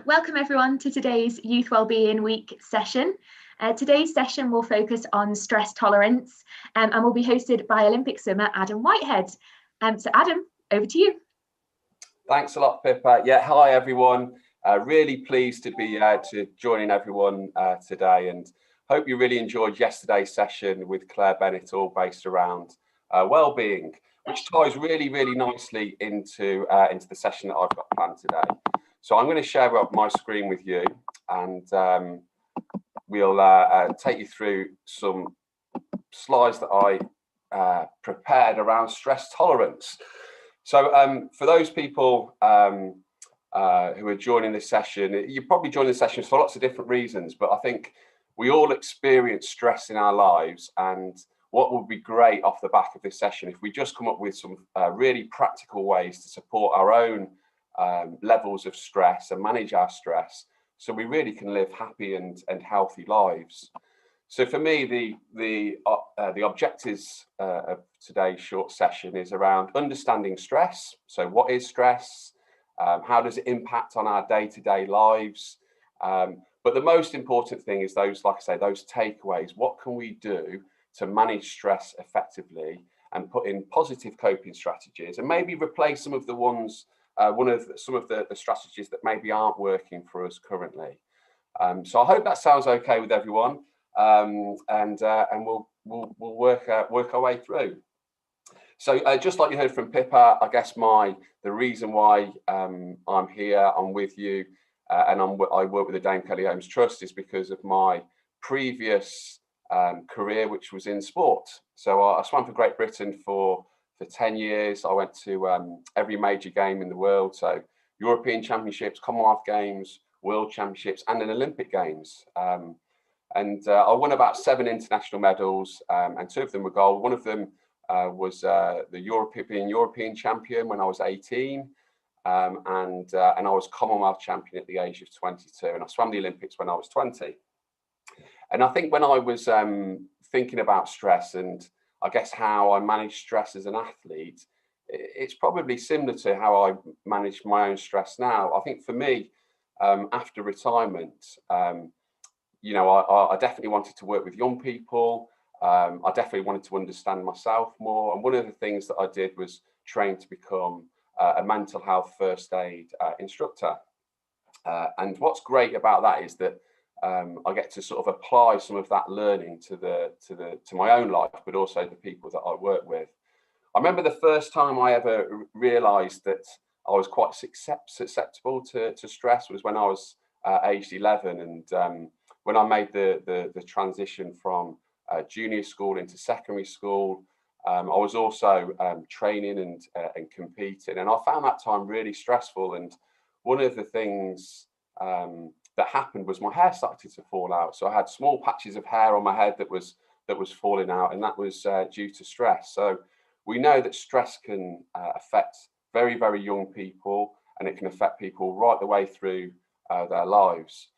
Welcome everyone to today's Youth Wellbeing Week session. Today's session will focus on stress tolerance and will be hosted by Olympic swimmer Adam Whitehead. So Adam, over to you. Thanks a lot, Pippa. Yeah, hi everyone. Really pleased to be joining everyone today, and hope you really enjoyed yesterday's session with Claire Bennett, all based around well-being, which ties really nicely into the session that I've got planned today. So I'm going to share up my screen with you, and we'll take you through some slides that I prepared around stress tolerance. So for those people who are joining this session, you probably join the sessions for lots of different reasons, but I think we all experience stress in our lives, and what would be great off the back of this session if we just come up with some really practical ways to support our own levels of stress and manage our stress, so we really can live happy and healthy lives. So for me, the objectives of today's short session is around understanding stress. So what is stress? How does it impact on our day-to-day lives? But the most important thing is those, like I say, those takeaways. What can we do to manage stress effectively and put in positive coping strategies, and maybe replace some of the ones, some of the strategies that maybe aren't working for us currently. So I hope that sounds okay with everyone, and we'll work our way through. So just like you heard from Pippa, I guess the reason why I'm here, I'm with you, and I work with the Dame Kelly Holmes Trust is because of my previous career, which was in sport. So I swam for Great Britain for 10 years. I went to every major game in the world, so European Championships, Commonwealth Games, World Championships, and an Olympic Games. And I won about 7 international medals, and 2 of them were gold. One of them was the European champion when I was 18, and I was Commonwealth champion at the age of 22, and I swam the Olympics when I was 20. And I think when I was thinking about stress and I guess how I manage stress as an athlete, it's probably similar to how I manage my own stress now. I think for me, after retirement, you know, I definitely wanted to work with young people. I definitely wanted to understand myself more. And one of the things that I did was train to become a mental health first aid instructor. And what's great about that is that I get to sort of apply some of that learning to my own life, but also the people that I work with. I remember the first time I ever realised that I was quite susceptible to stress was when I was aged 11, and when I made the transition from junior school into secondary school. I was also training and competing, and I found that time really stressful. And one of the things that happened was my hair started to fall out. So I had small patches of hair on my head that was falling out, and that was due to stress. So we know that stress can affect very young people, and it can affect people right the way through their lives.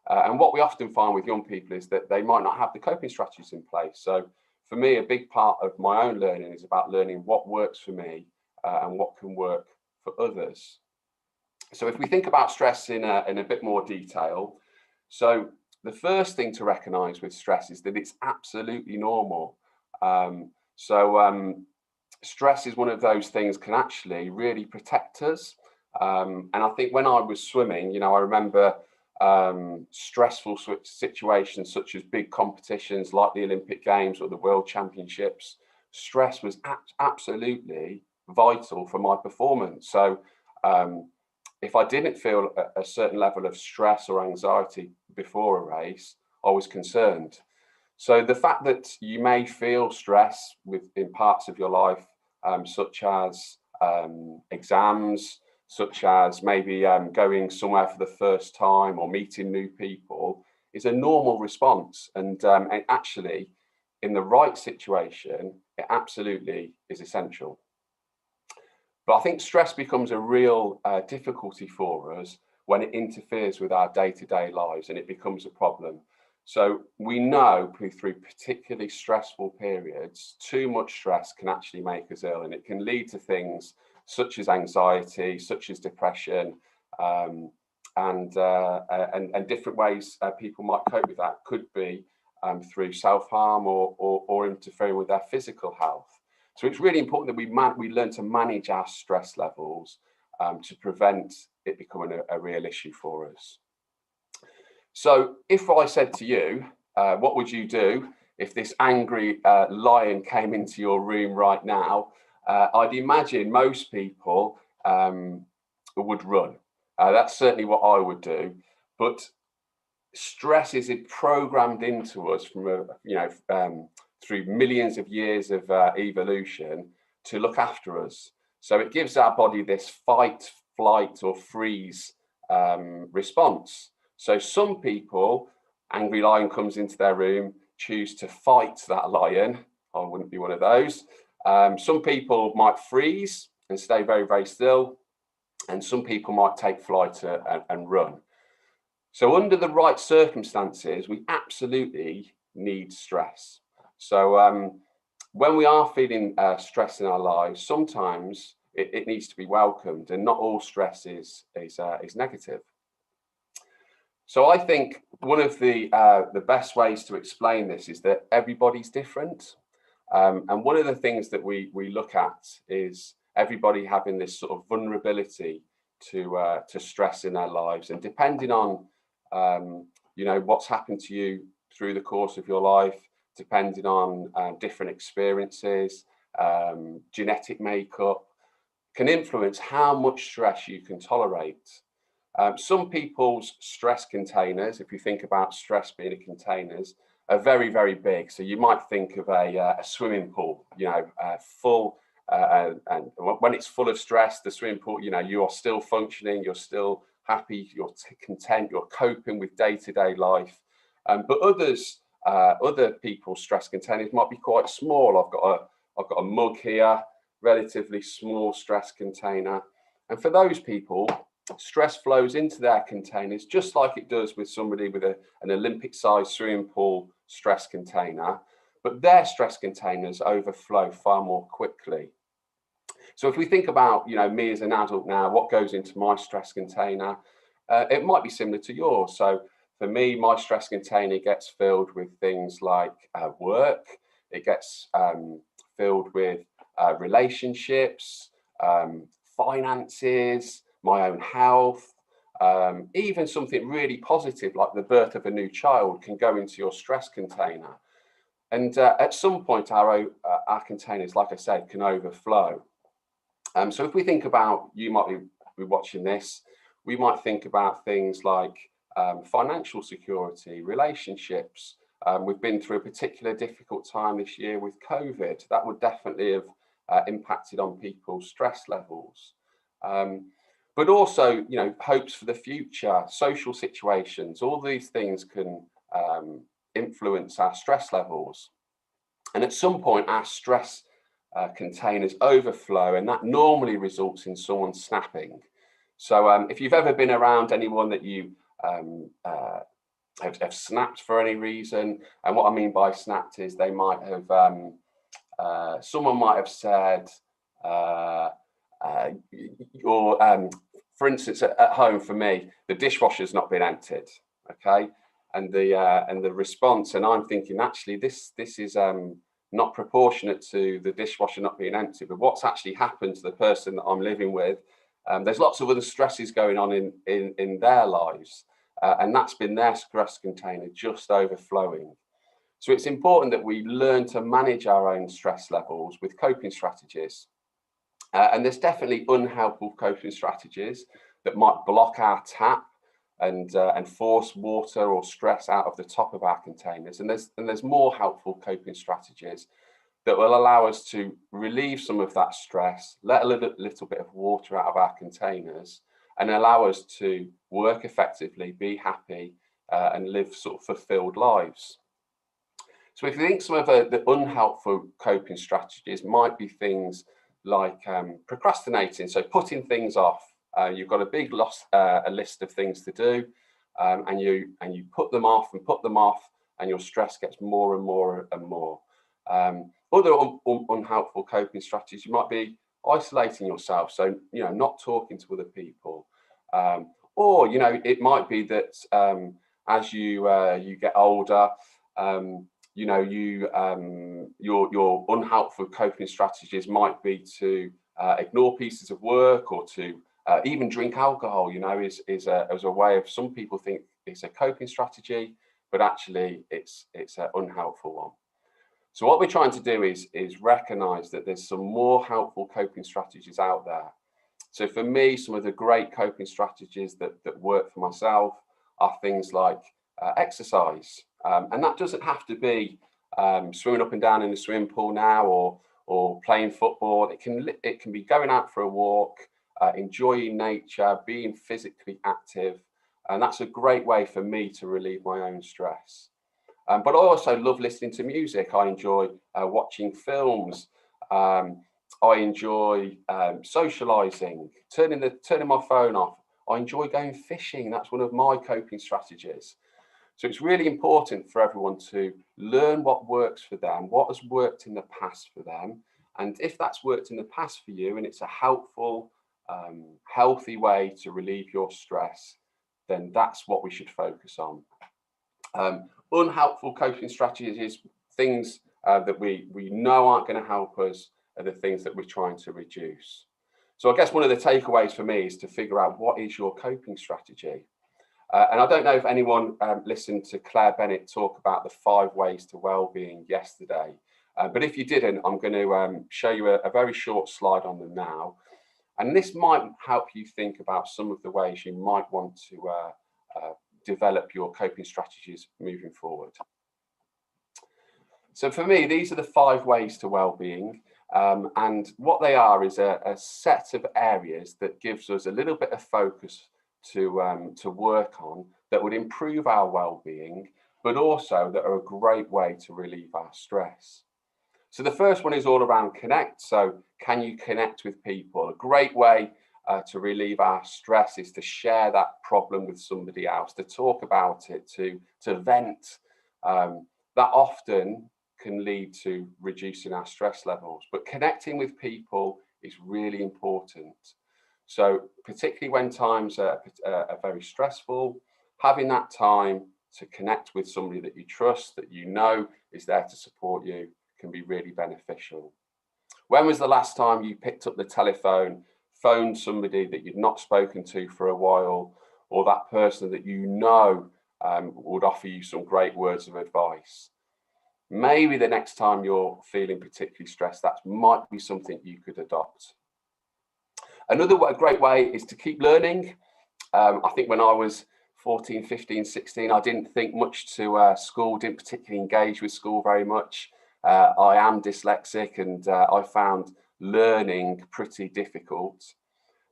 And what we often find with young people is that they might not have the coping strategies in place. So for me, a big part of my own learning is about learning what works for me and what can work for others. So if we think about stress in a bit more detail, so the first thing to recognise with stress is that it's absolutely normal. Stress is one of those things can actually really protect us. And I think when I was swimming, you know, I remember stressful situations such as big competitions like the Olympic Games or the World Championships. Stress was absolutely vital for my performance. So if I didn't feel a certain level of stress or anxiety before a race, I was concerned. So the fact that you may feel stress in parts of your life, such as exams, such as maybe going somewhere for the first time or meeting new people, is a normal response. And actually, in the right situation, it absolutely is essential. But I think stress becomes a real difficulty for us when it interferes with our day-to-day lives, and it becomes a problem. So we know through particularly stressful periods, too much stress can actually make us ill, and it can lead to things such as anxiety, such as depression, and different ways people might cope with that could be through self-harm or interfering with their physical health. So it's really important that we learn to manage our stress levels to prevent it becoming a real issue for us. So if I said to you, what would you do if this angry lion came into your room right now? I'd imagine most people would run. That's certainly what I would do. But stress is programmed into us from through millions of years of evolution to look after us. So it gives our body this fight, flight, or freeze response. So some people, angry lion comes into their room, choose to fight that lion. I wouldn't be one of those. Some people might freeze and stay very, very still. And some people might take flight and run. So under the right circumstances, we absolutely need stress. So when we are feeling stress in our lives, sometimes it needs to be welcomed, and not all stress is negative. So I think one of the best ways to explain this is that everybody's different. And one of the things that we look at is everybody having this sort of vulnerability to stress in their lives, and depending on what's happened to you through the course of your life, depending on different experiences, genetic makeup, can influence how much stress you can tolerate. Some people's stress containers, if you think about stress being a containers, are very, very big. So you might think of a swimming pool, full, and when it's full of stress, the swimming pool, you are still functioning, you're still happy, you're content, you're coping with day-to-day life. But other people's stress containers might be quite small. I've got a mug here, relatively small stress container. And for those people, stress flows into their containers just like it does with somebody with an Olympic-sized swimming pool stress container, but their stress containers overflow far more quickly. So if we think about, me as an adult now, what goes into my stress container, it might be similar to yours. So for me, my stress container gets filled with things like work. It gets filled with relationships, finances, my own health, even something really positive like the birth of a new child can go into your stress container. And at some point, our containers, like I said, can overflow. So if we think about, you might be watching this, we might think about things like financial security, relationships. We've been through a particular difficult time this year with COVID. That would definitely have impacted on people's stress levels. But also, hopes for the future, social situations, all these things can influence our stress levels. And at some point, our stress containers overflow, and that normally results in someone snapping. So if you've ever been around anyone that you have snapped for any reason, and what I mean by snapped is they might have, someone might have said, for instance, at home for me, the dishwasher's not been emptied, okay, and the response, and I'm thinking actually this is not proportionate to the dishwasher not being empty, but what's actually happened to the person that I'm living with. There's lots of other stresses going on in their lives, and that's been their stress container just overflowing. So it's important that we learn to manage our own stress levels with coping strategies. And there's definitely unhelpful coping strategies that might block our tap and force water or stress out of the top of our containers. And there's more helpful coping strategies that will allow us to relieve some of that stress, let a little bit of water out of our containers, and allow us to work effectively, be happy, and live sort of fulfilled lives. So if you think some of the unhelpful coping strategies might be things like procrastinating, so putting things off. You've got a big list of things to do, and you put them off, and your stress gets more and more and more. Other unhelpful coping strategies, you might be isolating yourself, so not talking to other people, Or, you know, it might be that as you get older, you know, your unhelpful coping strategies might be to ignore pieces of work, or to even drink alcohol. You know, is a way of, some people think it's a coping strategy, but actually it's an unhelpful one. So what we're trying to do is recognize that there's some more helpful coping strategies out there. So for me, some of the great coping strategies that work for myself are things like exercise. And that doesn't have to be swimming up and down in the swimming pool now, or playing football. It can be going out for a walk, enjoying nature, being physically active. And that's a great way for me to relieve my own stress. But I also love listening to music. I enjoy watching films. I enjoy socializing, turning my phone off. I enjoy going fishing. That's one of my coping strategies. So it's really important for everyone to learn what works for them, what has worked in the past for them. And if that's worked in the past for you and it's a helpful, healthy way to relieve your stress, then that's what we should focus on. Unhelpful coping strategies, things that we know aren't going to help us, are the things that we're trying to reduce. So I guess one of the takeaways for me is to figure out, what is your coping strategy? And I don't know if anyone listened to Claire Bennett talk about the 5 ways to well-being yesterday. But if you didn't, I'm going to show you a very short slide on them now. And this might help you think about some of the ways you might want to develop your coping strategies moving forward. So for me, these are the 5 ways to well-being. And what they are is a set of areas that gives us a little bit of focus to work on, that would improve our well-being, but also that are a great way to relieve our stress. So the first one is all around connect. So can you connect with people? A great way to relieve our stress is to share that problem with somebody else, to talk about it, to vent. That often can lead to reducing our stress levels, but connecting with people is really important. So particularly when times are very stressful, having that time to connect with somebody that you trust, that you know is there to support you, can be really beneficial. When was the last time you picked up the telephone, phoned somebody that you'd not spoken to for a while, or that person that you know would offer you some great words of advice? Maybe the next time you're feeling particularly stressed, that might be something you could adopt. Another great way is to keep learning. I think when I was 14, 15, 16, I didn't think much to school, didn't particularly engage with school very much. I am dyslexic, and I found learning pretty difficult.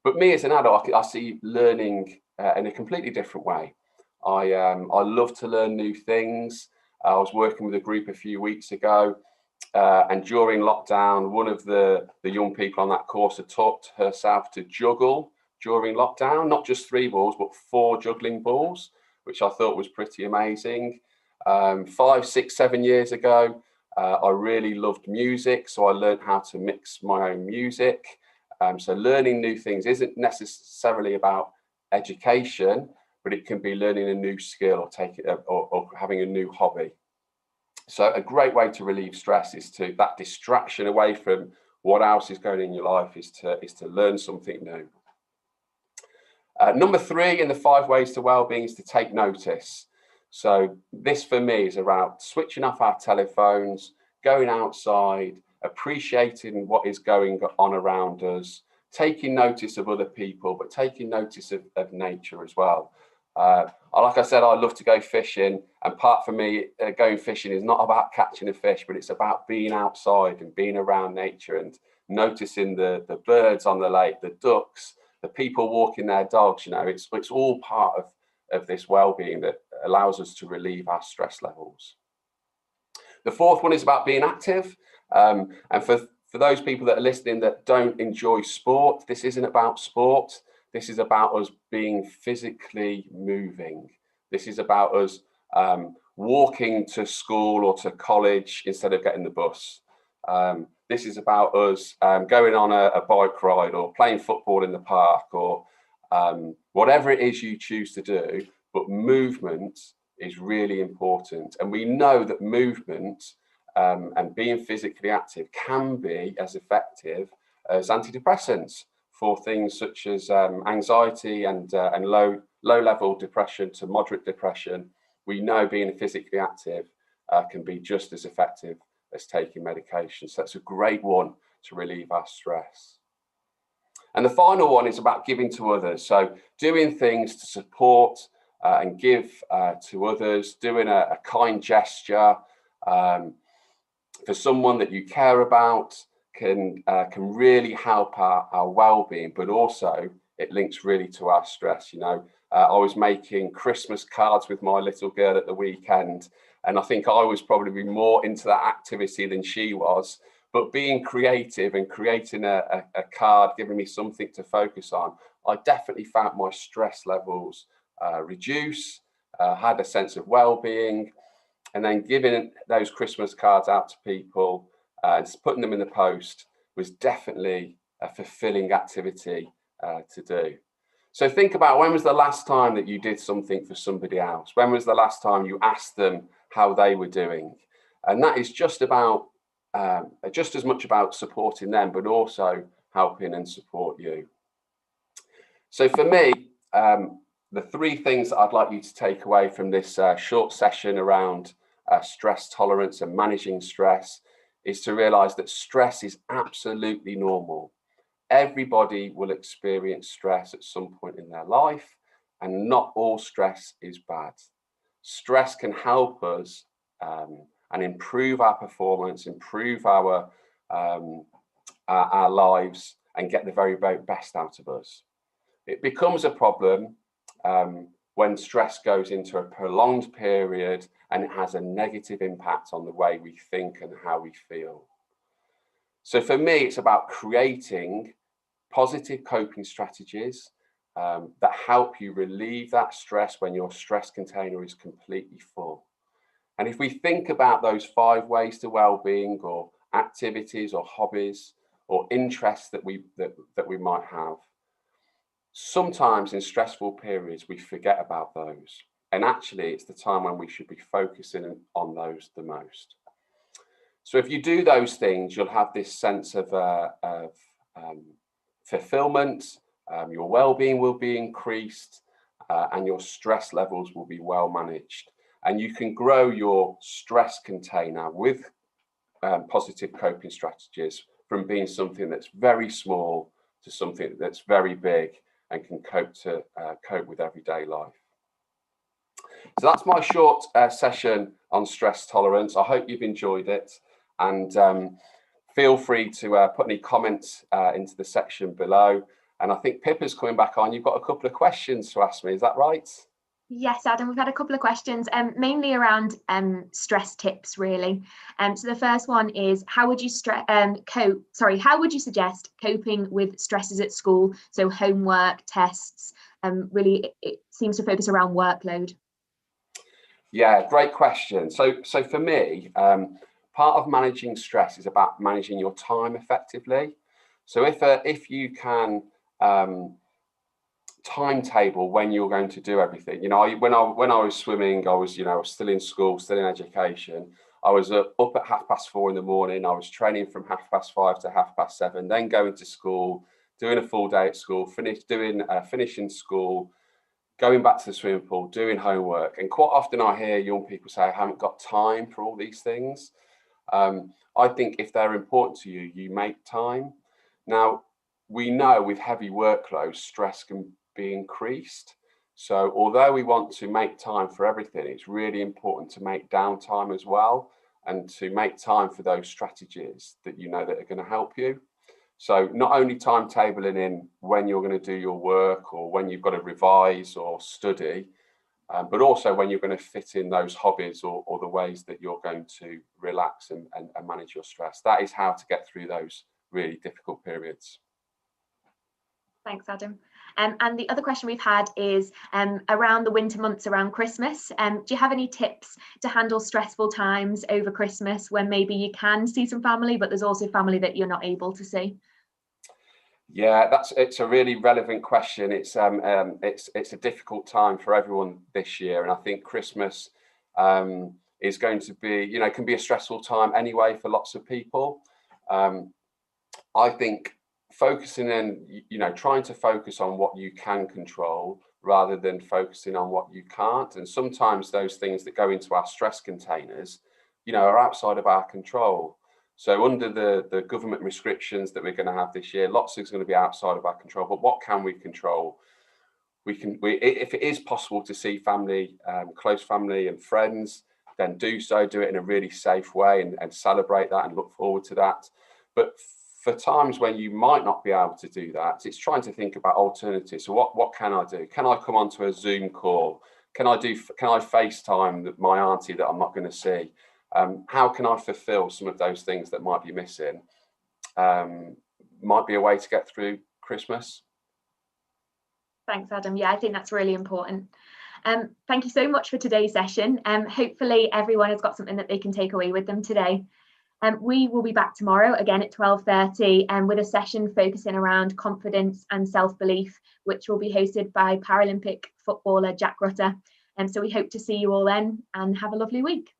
But me as an adult, I see learning in a completely different way. I love to learn new things. I was working with a group a few weeks ago, and during lockdown, one of the young people on that course had taught herself to juggle during lockdown, not just 3 balls, but 4 juggling balls, which I thought was pretty amazing. 5, 6, 7 years ago, I really loved music, so I learned how to mix my own music. So learning new things isn't necessarily about education, but it can be learning a new skill, or having a new hobby. So a great way to relieve stress is that distraction away from what else is going on in your life is to learn something new. Number 3 in the 5 ways to well-being is to take notice. So this for me is about switching off our telephones, going outside, appreciating what is going on around us, taking notice of other people, but taking notice of nature as well. Like I said, I love to go fishing, and part for me, going fishing is not about catching a fish, but it's about being outside and being around nature and noticing the birds on the lake, the ducks, the people walking their dogs. You know, it's all part of this well-being that allows us to relieve our stress levels. The 4th one is about being active. And for those people that are listening that don't enjoy sport, this isn't about sport. This is about us being physically moving. This is about us walking to school or to college instead of getting the bus. This is about us going on a bike ride, or playing football in the park, or whatever it is you choose to do, but movement is really important. And we know that movement and being physically active can be as effective as antidepressants for things such as anxiety and low level depression to moderate depression. We know being physically active can be just as effective as taking medication. So that's a great one to relieve our stress. And the final one is about giving to others. So doing things to support and give to others, doing a kind gesture for someone that you care about can really help our well-being, but also it links really to our stress. You know, I was making Christmas cards with my little girl at the weekend, and I think I was probably more into that activity than she was. But being creative and creating a card, giving me something to focus on, I definitely found my stress levels reduce, had a sense of well-being, and then giving those Christmas cards out to people and putting them in the post was definitely a fulfilling activity to do. So think about, when was the last time that you did something for somebody else? When was the last time you asked them how they were doing? And that is just as much about supporting them, but also helping and support you. So for me, the three things that I'd like you to take away from this short session around stress tolerance and managing stress is to realize that stress is absolutely normal. Everybody will experience stress at some point in their life, and not all stress is bad. Stress can help us and improve our performance, improve our lives, and get the very, very best out of us. It becomes a problem when stress goes into a prolonged period and it has a negative impact on the way we think and how we feel. So for me, it's about creating positive coping strategies that help you relieve that stress when your stress container is completely full. And if we think about those 5 ways to well-being, or activities or hobbies or interests that we might have, sometimes in stressful periods we forget about those, and actually it's the time when we should be focusing on those the most. So if you do those things, you'll have this sense of fulfillment, your well-being will be increased, and your stress levels will be well managed, and you can grow your stress container with positive coping strategies from being something that's very small to something that's very big and can cope with everyday life. So that's my short session on stress tolerance. I hope you've enjoyed it, and feel free to put any comments into the section below. And I think Pippa's coming back on. You've got a couple of questions to ask me, is that right? Yes, Adam, we've had a couple of questions, mainly around stress tips, really. So the first one is, how would you how would you suggest coping with stresses at school? So homework, tests, really it seems to focus around workload. Yeah, great question. So for me, part of managing stress is about managing your time effectively. So if you can timetable when you're going to do everything. You know, when I was swimming, I was still in school, still in education. I was up at 4:30 in the morning. I was training from 5:30 to 7:30, then going to school, doing a full day at school, finishing school, going back to the swimming pool, doing homework. And quite often I hear young people say, I haven't got time for all these things. I think if they're important to you, you make time. Now, we know with heavy workload, stress can be increased. So although we want to make time for everything, it's really important to make downtime as well, and to make time for those strategies that you know that are going to help you. So not only timetabling in when you're going to do your work or when you've got to revise or study, but also when you're going to fit in those hobbies or the ways that you're going to relax and manage your stress. That is how to get through those really difficult periods. Thanks, Adam. And the other question we've had is around the winter months around Christmas. Do you have any tips to handle stressful times over Christmas when maybe you can see some family, but there's also family that you're not able to see? Yeah, it's a really relevant question. It's a difficult time for everyone this year, and I think Christmas is going to be, can be a stressful time anyway for lots of people. I think focusing in, trying to focus on what you can control rather than focusing on what you can't. And sometimes those things that go into our stress containers, are outside of our control. So under the government restrictions that we're going to have this year, lots of things are going to be outside of our control. But what can we control? If it is possible to see family, close family and friends, then do so. Do it in a really safe way and celebrate that and look forward to that. But for times when you might not be able to do that, it's trying to think about alternatives. So what can I do? Can I come onto a Zoom call? Can I FaceTime my auntie that I'm not going to see? How can I fulfill some of those things that might be missing? Might be a way to get through Christmas. Thanks, Adam. Yeah, I think that's really important. Thank you so much for today's session. Hopefully everyone has got something that they can take away with them today. We will be back tomorrow again at 12:30 with a session focusing around confidence and self-belief, which will be hosted by Paralympic footballer Jack Rutter. So we hope to see you all then, and have a lovely week.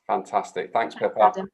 Fantastic. Thanks, Pippa. Adam.